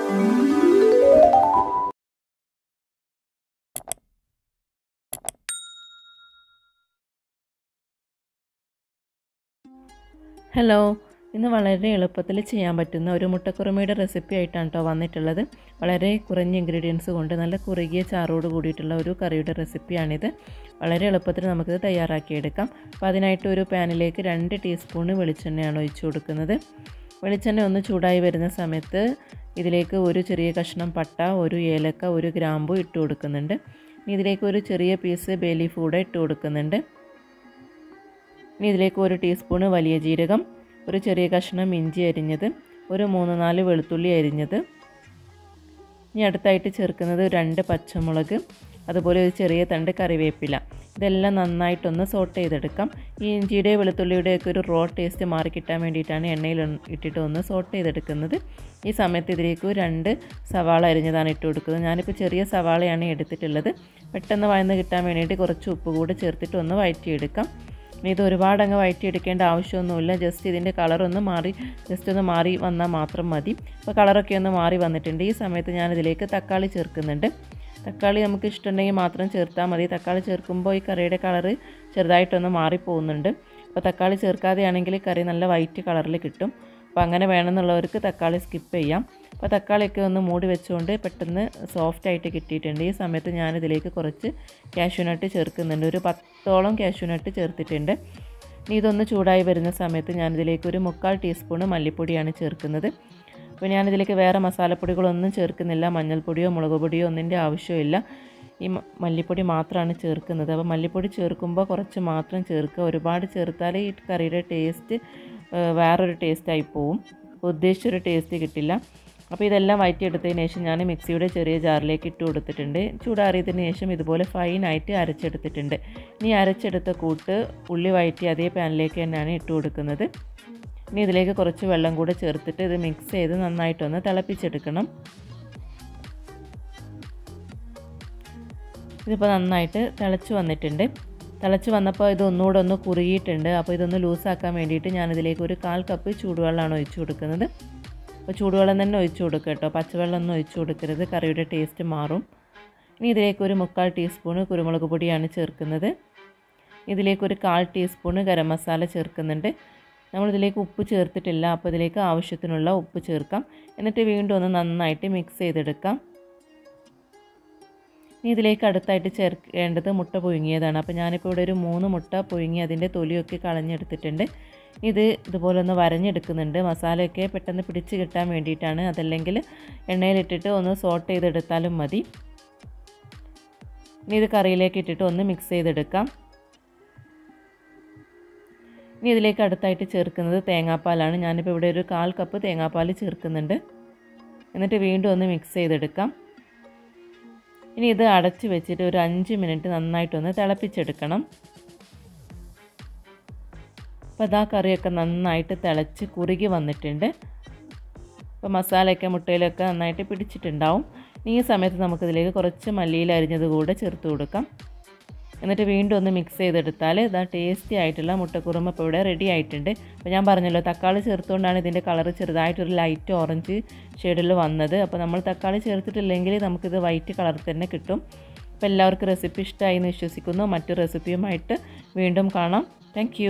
Hello, ഇന്ന് വളരെ എളുപ്പത്തിൽ ചെയ്യാൻ പറ്റുന്ന ഒരു മുട്ടക്കുറുമയുടെ റെസിപ്പി ആയിട്ടാണ് കേട്ടോ വന്നിട്ടുള്ളത്. വളരെ കുറഞ്ഞ ഇൻഗ്രീഡിയൻസ് കൊണ്ട് നല്ല കുറുകിയ ചാറോട് കൂടിയിട്ടുള്ള ഒരു കറിയുടെ റെസിപ്പിയാണിത്. വളരെ എളുപ്പത്തിൽ നമുക്കിത് തയ്യാറാക്കിയെടുക്കാം. അപ്പോൾ അതിനായിട്ട് ഒരു പാനിലേക്ക് 2 ടീസ്പൂൺ വെളിച്ചെണ്ണയാണ് ഒഴിച്ചു കൊടുക്കുന്നത്. വെളിച്ചെണ്ണ ഒന്ന് ചൂടായി വരുന്ന സമയത്ത് ഇതിലേക്ക് ഒരു ചെറിയ കഷ്ണം പട്ട, ഒരു ഏലക്ക, ഒരു ഗ്രാമ്പു ഇട്ട് കൊടുക്കുന്നുണ്ട്. ഇതിലേക്ക് ഒരു ചെറിയ പീസ് ബേ ലീഫ് കൂടെ ഇട്ട് കൊടുക്കുന്നുണ്ട്. ഇനി ഇതിലേക്ക് 1 ടീസ്പൂൺ വലിയ ജീരകം, ഒരു ചെറിയ കഷ്ണം ഇഞ്ചി അരിഞ്ഞത്, ഒരു 3-4 വെളുത്തുള്ളി അരിഞ്ഞത്. ഇനി അടുത്തായിട്ട് ചേർക്കുന്നത് 2 പച്ചമുളക്, അതുപോലെ ഒരു ചെറിയ തണ്ട് കറിവേപ്പില. ഇതെല്ലാം നന്നായിട്ടൊന്ന് സോട്ട് ചെയ്തെടുക്കാം. ഈ ഇഞ്ചിയുടെ വെളുത്തുള്ളിയുടെയൊക്കെ ഒരു റോ ടേസ്റ്റ് മാറി കിട്ടാൻ വേണ്ടിയിട്ടാണ് എണ്ണയിൽ ഇട്ടിട്ട് ഒന്ന് സോട്ട് ചെയ്തെടുക്കുന്നത്. ഈ സമയത്ത് ഇതിലേക്ക് 2 സവാള അരിഞ്ഞതാണ് ഇട്ട് കൊടുക്കുന്നത്. ഞാനിപ്പോൾ ചെറിയ സവാളയാണ് എടുത്തിട്ടുള്ളത്. പെട്ടെന്ന് വഴന്ന് കിട്ടാൻ വേണ്ടിയിട്ട് കുറച്ച് ഉപ്പ് കൂടെ ചേർത്തിട്ട് ഒന്ന് വഴറ്റിയെടുക്കാം. ഇനി ഇത് ഒരുപാട് അങ്ങ് വഴറ്റിയെടുക്കേണ്ട ആവശ്യമൊന്നുമില്ല. ജസ്റ്റ് ഇതിൻ്റെ കളറൊന്ന് മാറി വന്നാൽ മാത്രം മതി. അപ്പോൾ കളറൊക്കെ ഒന്ന് മാറി വന്നിട്ടുണ്ട്. ഈ സമയത്ത് ഞാനിതിലേക്ക് തക്കാളി ചേർക്കുന്നുണ്ട്. തക്കാളി നമുക്ക് ഇഷ്ടമുണ്ടെങ്കിൽ മാത്രം ചേർത്താൽ മതി. തക്കാളി ചേർക്കുമ്പോൾ ഈ കറിയുടെ കളറ് ചെറുതായിട്ടൊന്ന് മാറിപ്പോകുന്നുണ്ട്. അപ്പോൾ തക്കാളി ചേർക്കാതെയാണെങ്കിൽ കറി നല്ല വൈറ്റ് കളറിൽ കിട്ടും. അപ്പോൾ അങ്ങനെ വേണമെന്നുള്ളവർക്ക് തക്കാളി സ്കിപ്പ് ചെയ്യാം. അപ്പോൾ തക്കാളിയൊക്കെ ഒന്ന് മൂടി വെച്ചുകൊണ്ട് പെട്ടെന്ന് സോഫ്റ്റായിട്ട് കിട്ടിയിട്ടുണ്ട്. ഈ സമയത്ത് ഞാനിതിലേക്ക് കുറച്ച് കാഷ്യൂനട്ട് ചേർക്കുന്നുണ്ട്. ഒരു 10ഓളം കാഷ്യൂനട്ട് ചേർത്തിട്ടുണ്ട്. ഇനി ഇതൊന്ന് ചൂടായി വരുന്ന സമയത്ത് ഞാനിതിലേക്ക് ഒരു 3/4 ടീസ്പൂൺ മല്ലിപ്പൊടിയാണ് ചേർക്കുന്നത്. അപ്പോൾ ഞാനിതിലേക്ക് വേറെ മസാലപ്പൊടികളൊന്നും ചേർക്കുന്നില്ല. മഞ്ഞൾപ്പൊടിയോ മുളക് പൊടിയോ ഒന്നിൻ്റെ ആവശ്യമില്ല. ഈ മല്ലിപ്പൊടി മാത്രമാണ് ചേർക്കുന്നത്. അപ്പോൾ മല്ലിപ്പൊടി ചേർക്കുമ്പോൾ കുറച്ച് മാത്രം ചേർക്കുക. ഒരുപാട് ചേർത്താൽ ഈ കറിയുടെ ടേസ്റ്റ് വേറൊരു ടേസ്റ്റായി പോവും. ഉദ്ദേശിച്ചൊരു ടേസ്റ്റ് കിട്ടില്ല. അപ്പോൾ ഇതെല്ലാം വഴറ്റിയെടുത്തതിന് ശേഷം ഞാൻ മിക്സിയുടെ ചെറിയ ജാറിലേക്ക് ഇട്ട് കൊടുത്തിട്ടുണ്ട്. ചൂടാറിയതിന് ശേഷം ഇതുപോലെ ഫൈനായിട്ട് അരച്ചെടുത്തിട്ടുണ്ട്. ഇനി അരച്ചെടുത്ത കൂട്ട് ഉള്ളി വഴറ്റി അതേ പാനിലേക്ക് തന്നെയാണ് ഇട്ട് കൊടുക്കുന്നത്. ഇനി ഇതിലേക്ക് കുറച്ച് വെള്ളം കൂടെ ചേർത്തിട്ട് ഇത് മിക്സ് ചെയ്ത് നന്നായിട്ടൊന്ന് തിളപ്പിച്ചെടുക്കണം. ഇതിപ്പോൾ നന്നായിട്ട് തിളച്ച് വന്നിട്ടുണ്ട്. തിളച്ച് വന്നപ്പോൾ ഇതൊന്നുകൂടെ ഒന്ന് കുറുകിയിട്ടുണ്ട്. അപ്പോൾ ഇതൊന്ന് ലൂസാക്കാൻ വേണ്ടിയിട്ട് ഞാനിതിലേക്ക് ഒരു 1/4 കപ്പ് ചൂടുവെള്ളമാണ് ഒഴിച്ചു കൊടുക്കുന്നത്. അപ്പോൾ ചൂടുവെള്ളം തന്നെ ഒഴിച്ചു കൊടുക്കുക കേട്ടോ. പച്ചവെള്ളം ഒന്നും ഒഴിച്ചു കൊടുക്കരുത്, കറിയുടെ ടേസ്റ്റ് മാറും. ഇനി ഇതിലേക്ക് ഒരു 3/4 ടീസ്പൂൺ കുരുമുളക് പൊടിയാണ് ചേർക്കുന്നത്. ഇതിലേക്ക് ഒരു 1/4 ടീസ്പൂൺ ഗരം മസാല ചേർക്കുന്നുണ്ട്. നമ്മളിതിലേക്ക് ഉപ്പ് ചേർത്തിട്ടില്ല. അപ്പോൾ ഇതിലേക്ക് ആവശ്യത്തിനുള്ള ഉപ്പ് ചേർക്കാം. എന്നിട്ട് വീണ്ടും ഒന്ന് നന്നായിട്ട് മിക്സ് ചെയ്തെടുക്കാം. ഇനി ഇതിലേക്ക് അടുത്തായിട്ട് ചേർക്കേണ്ടത് മുട്ട പുഴുങ്ങിയതാണ്. അപ്പോൾ ഞാനിപ്പോൾ ഇവിടെ ഒരു 3 മുട്ട പുഴുങ്ങി അതിൻ്റെ തൊലിയൊക്കെ കളഞ്ഞെടുത്തിട്ടുണ്ട്. ഇതുപോലെ ഒന്ന് വരഞ്ഞെടുക്കുന്നുണ്ട്. മസാലയൊക്കെ പെട്ടെന്ന് പിടിച്ച് കിട്ടാൻ വേണ്ടിയിട്ടാണ്. അതല്ലെങ്കിൽ എണ്ണയിലിട്ടിട്ട് ഒന്ന് സോട്ട് ചെയ്തെടുത്താലും മതി. ഇനി ഇത് കറിയിലേക്ക് ഇട്ടിട്ട് ഒന്ന് മിക്സ് ചെയ്തെടുക്കാം. ഇനി ഇതിലേക്ക് അടുത്തായിട്ട് ചേർക്കുന്നത് തേങ്ങാപ്പാലാണ്. ഞാനിപ്പോൾ ഇവിടെ ഒരു 1/4 കപ്പ് തേങ്ങാപ്പാൽ ചേർക്കുന്നുണ്ട്. എന്നിട്ട് വീണ്ടും ഒന്ന് മിക്സ് ചെയ്തെടുക്കാം. ഇനി ഇത് അടച്ച് വെച്ചിട്ട് ഒരു 5 മിനിറ്റ് നന്നായിട്ടൊന്ന് തിളപ്പിച്ചെടുക്കണം. അപ്പോൾ അതാ കറിയൊക്കെ നന്നായിട്ട് തിളച്ച് കുറുകി വന്നിട്ടുണ്ട്. അപ്പോൾ മസാലയൊക്കെ മുട്ടയിലൊക്കെ നന്നായിട്ട് പിടിച്ചിട്ടുണ്ടാവും. ഈ സമയത്ത് നമുക്കിതിലേക്ക് കുറച്ച് മല്ലിയില അരിഞ്ഞത് കൂടെ ചേർത്ത് കൊടുക്കാം. എന്നിട്ട് വീണ്ടും ഒന്ന് മിക്സ് ചെയ്തെടുത്താൽ ഇതാ ടേസ്റ്റി ആയിട്ടുള്ള മുട്ടക്കുറുമ ഇപ്പോൾ ഇവിടെ റെഡി ആയിട്ടുണ്ട്. അപ്പോൾ ഞാൻ പറഞ്ഞല്ലോ തക്കാളി ചേർത്തുകൊണ്ടാണ് ഇതിൻ്റെ കളർ ചെറുതായിട്ടൊരു ലൈറ്റ് ഓറഞ്ച് ഷെയ്ഡിൽ വന്നത്. അപ്പോൾ നമ്മൾ തക്കാളി ചേർത്തിട്ടില്ലെങ്കിൽ നമുക്കിത് വൈറ്റ് കളർ തന്നെ കിട്ടും. അപ്പോൾ എല്ലാവർക്കും റെസിപ്പി ഇഷ്ടമായി എന്ന് വിശ്വസിക്കുന്നു. മറ്റൊരു റെസിപ്പിയുമായിട്ട് വീണ്ടും കാണാം. താങ്ക്